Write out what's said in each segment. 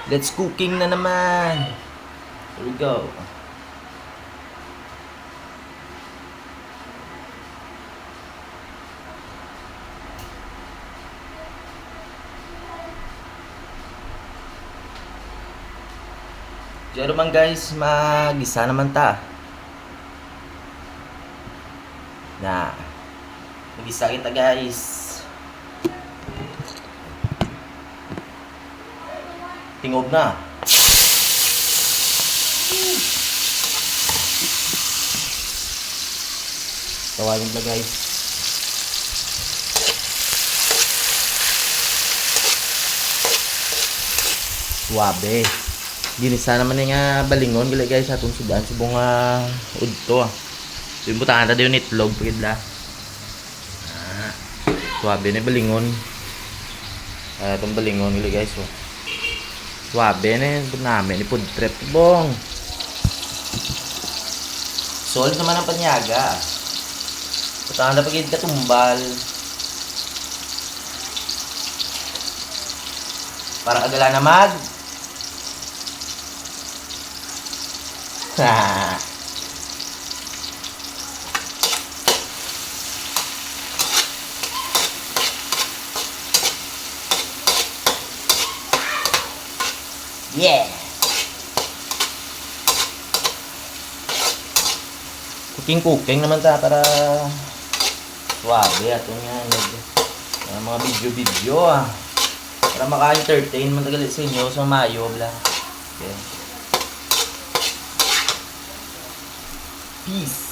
Let's cooking na naman. Here we go. Diyan naman guys, mag-isa naman ta. Na. Mag-isa kita guys. Tingob na. Tawagin na guys. Suabe. Ginisa naman nga balingon gila guys atong sudan subong udto. So yung butangan ta yung itlog pagidla. Suabe na balingon. Atong balingon gila guys oh. Suabe na yun namin ni food trip bong. Solid naman ang panyaga. Butangan na pagid katumbal. Para agala na mag yeah. Cooking naman ta para suabe ato nga mga video para maka-entertain man tagali sa inyo sa mayo bla. Okay. Peace.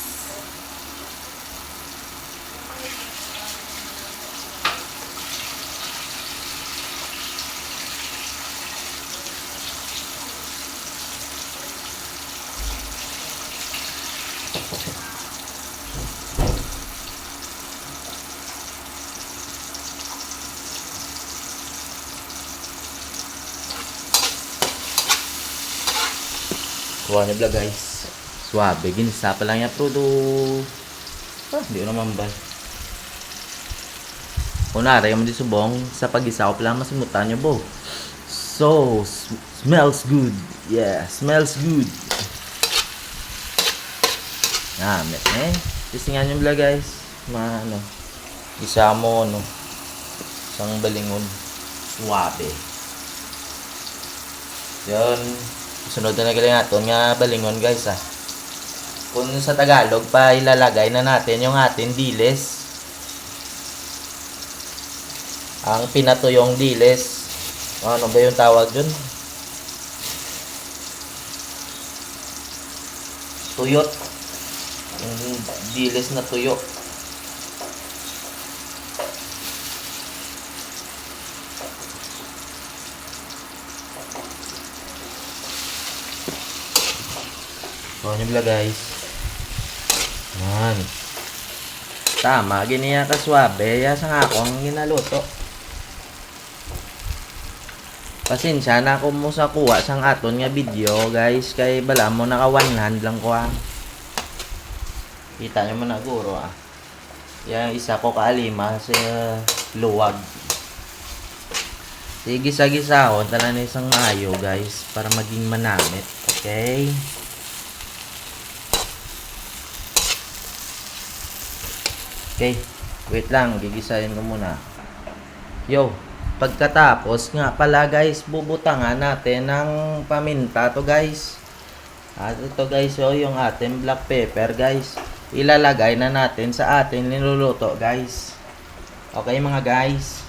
Kuha niya vlog guys. Suabe, ginisa pa lang yan pero hindi ko naman ba. Kunwari yung di subong sa pag-isa ko pala masimutan nyo bo. So, smells good. Yeah, smells good. Met Tisingan yung vlog guys. Isa mo isang balingon. Suabe. Yun. Sunod na galing natin nga balingon guys Kung sa Tagalog pa ilalagay na natin yung ating diles. Ang pinatuyong diles. Ano ba yung tawag dun? Tuyot. Yung diles na tuyo. Nyo bila guys. Tama giniya ka suabe ya sa akong ginaluto. Pasensya na ako mo sa kuha sang aton nga video guys kay bala mo naka one hand lang ko Kita nyo man na guro Yang isa ko kaalima sa luwag. Sige gisa-gisahon tala na isang mayo guys para maging manamit. Okay. Okay, wait lang, gigisahin ko muna. Yo, pagkatapos nga pala guys, bubutangan natin ng paminta to guys. At ito guys, yung ating black pepper guys. Ilalagay na natin sa ating niluluto guys. Okay mga guys.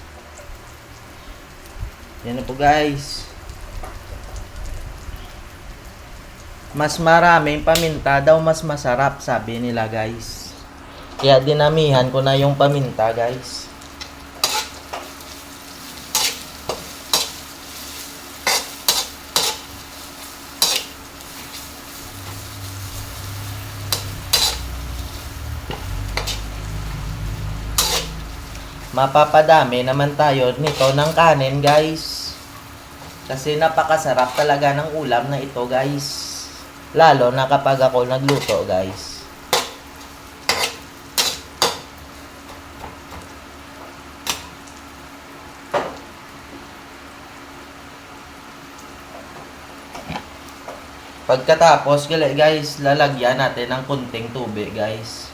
Yan na po guys. Mas maraming paminta daw mas masarap sabi nila guys. Kaya dinamihan ko na yung paminta guys. Mapapadami naman tayo nito ng kanin guys. Kasi napakasarap talaga ng ulam na ito guys. Lalo na kapag ako nagluto guys. Pagkatapos, guys, lalagyan natin ng kunting tubig, guys.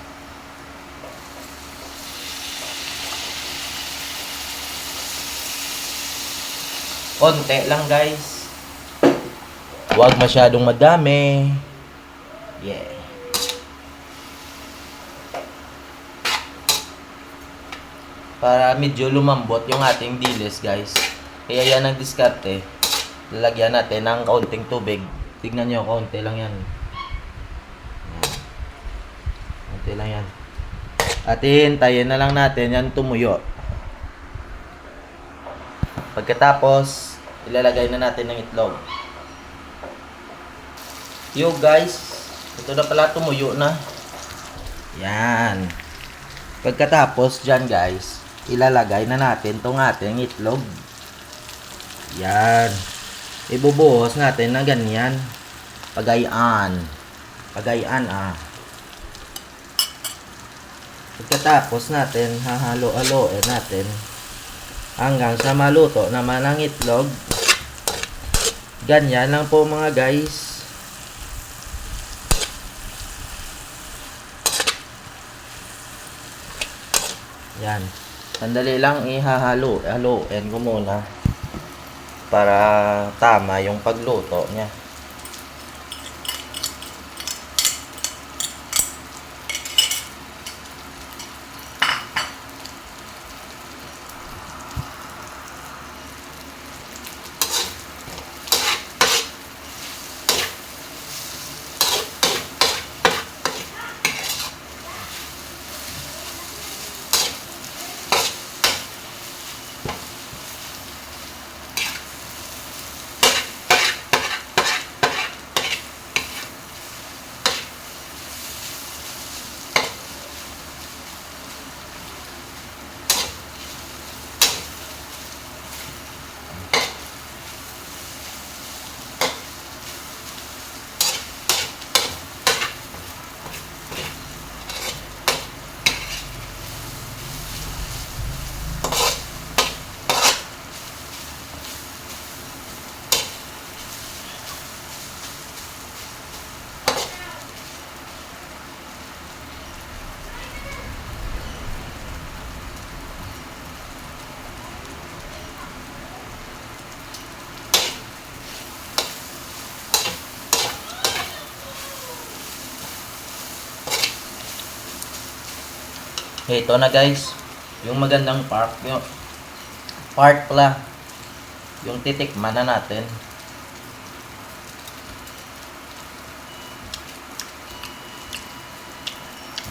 Konti lang, guys. Huwag masyadong madami. Yeah. Para medyo lumambot yung ating dilis, guys. Kaya yan ang diskarte. Lalagyan natin ng kaunting tubig. Tignan nyo, kaunti lang yan. Kaunti lang yan. At hihintayin na lang natin yan tumuyo. Pagkatapos, ilalagay na natin ng itlog. Yo guys, ito na pala, tumuyo na. Yan. Pagkatapos dyan guys, ilalagay na natin tong ating itlog. Yan. Ibubuhos natin na ganyan. Pagayaan. Pagayaan Pagkatapos natin, hahalo-haloin natin hanggang sa maluto naman ang itlog. Ganyan lang po mga guys. Yan. Sandali lang ihahalo-haloin ko muna para tama yung pagluto niya. Ito na guys, yung magandang part, yung part pala, yung titikman na natin.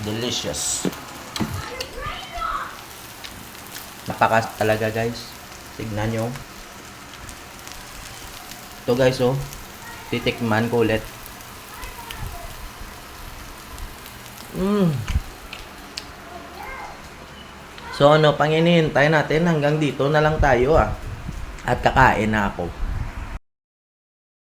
Delicious. Napakas talaga guys. Tignan nyo. Ito guys titikman ko ulit. So pang hinihintay natin, hanggang dito na lang tayo At kakain na ako.